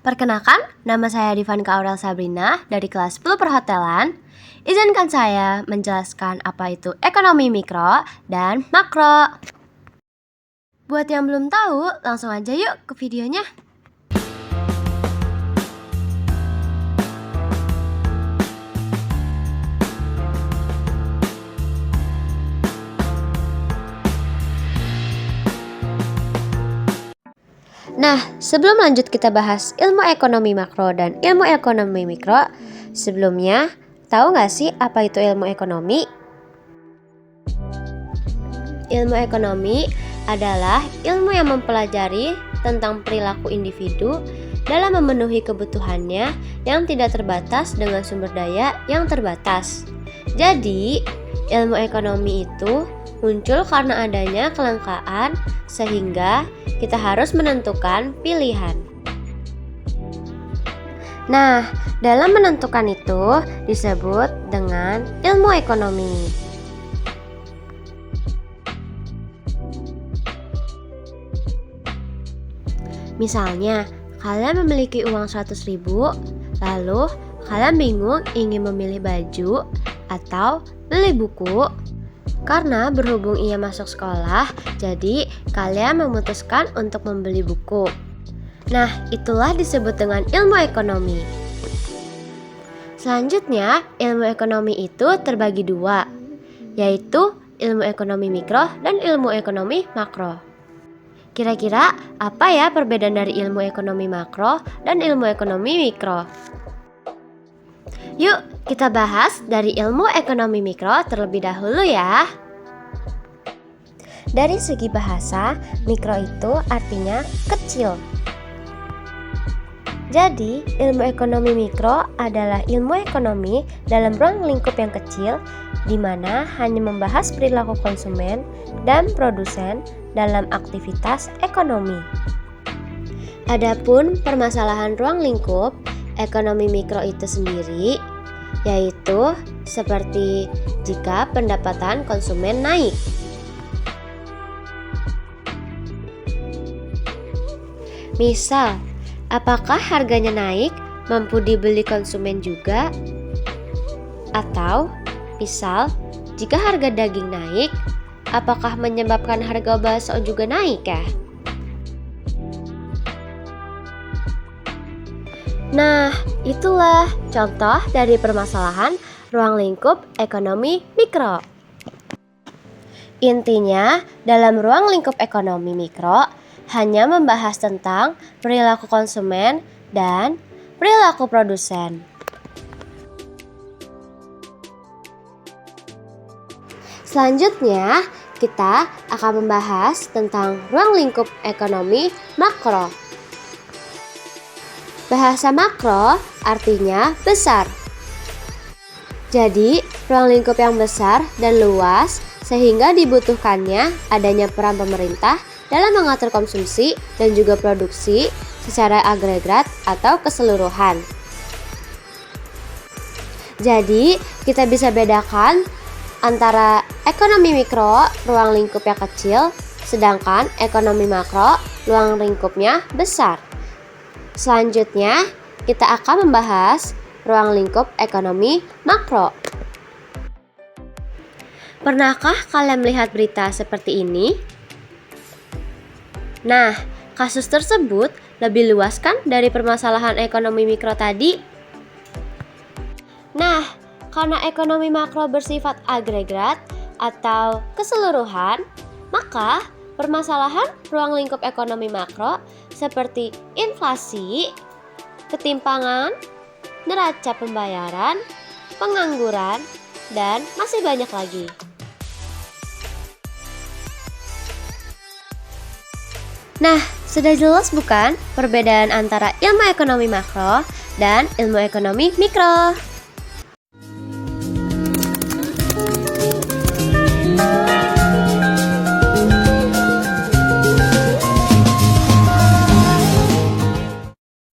Perkenalkan, nama saya Divanka Aurel Sabrina dari kelas 10 Perhotelan. Izinkan saya menjelaskan apa itu ekonomi mikro dan makro. Buat yang belum tahu, langsung aja yuk ke videonya. Nah, sebelum lanjut kita bahas ilmu ekonomi makro dan ilmu ekonomi mikro, sebelumnya tahu nggak sih apa itu ilmu ekonomi? Ilmu ekonomi adalah ilmu yang mempelajari tentang perilaku individu dalam memenuhi kebutuhannya yang tidak terbatas dengan sumber daya yang terbatas. Jadi, ilmu ekonomi itu muncul karena adanya kelangkaan sehingga kita harus menentukan pilihan. Nah, dalam menentukan itu disebut dengan ilmu ekonomi. Misalnya, kalian memiliki uang 100.000, lalu kalian bingung ingin memilih baju atau beli buku. Karena berhubung ia masuk sekolah, jadi kalian memutuskan untuk membeli buku. Nah, itulah disebut dengan ilmu ekonomi. Selanjutnya, ilmu ekonomi itu terbagi dua, yaitu ilmu ekonomi mikro dan ilmu ekonomi makro. Kira-kira apa ya perbedaan dari ilmu ekonomi makro dan ilmu ekonomi mikro? Yuk, kita bahas dari ilmu ekonomi mikro terlebih dahulu ya. Dari segi bahasa, mikro itu artinya kecil. Jadi, ilmu ekonomi mikro adalah ilmu ekonomi dalam ruang lingkup yang kecil, di mana hanya membahas perilaku konsumen dan produsen dalam aktivitas ekonomi. Adapun permasalahan ruang lingkup ekonomi mikro itu sendiri, yaitu seperti jika pendapatan konsumen naik. Misal, apakah harganya naik mampu dibeli konsumen juga? Atau, misal, jika harga daging naik, apakah menyebabkan harga bakso juga naik ya? Nah, itulah contoh dari permasalahan ruang lingkup ekonomi mikro. Intinya, dalam ruang lingkup ekonomi mikro hanya membahas tentang perilaku konsumen dan perilaku produsen. Selanjutnya, kita akan membahas tentang ruang lingkup ekonomi makro. Bahasa makro artinya besar. Jadi, ruang lingkup yang besar dan luas sehingga dibutuhkannya adanya peran pemerintah dalam mengatur konsumsi dan juga produksi secara agregat atau keseluruhan. Jadi, kita bisa bedakan antara ekonomi mikro, ruang lingkup yang kecil, sedangkan ekonomi makro, ruang lingkupnya besar. Selanjutnya, kita akan membahas ruang lingkup ekonomi makro. Pernahkah kalian melihat berita seperti ini? Nah, kasus tersebut lebih luas kan dari permasalahan ekonomi mikro tadi? Nah, karena ekonomi makro bersifat agregat atau keseluruhan, maka permasalahan ruang lingkup ekonomi makro seperti inflasi, ketimpangan, neraca pembayaran, pengangguran, dan masih banyak lagi. Nah, sudah jelas bukan perbedaan antara ilmu ekonomi makro dan ilmu ekonomi mikro?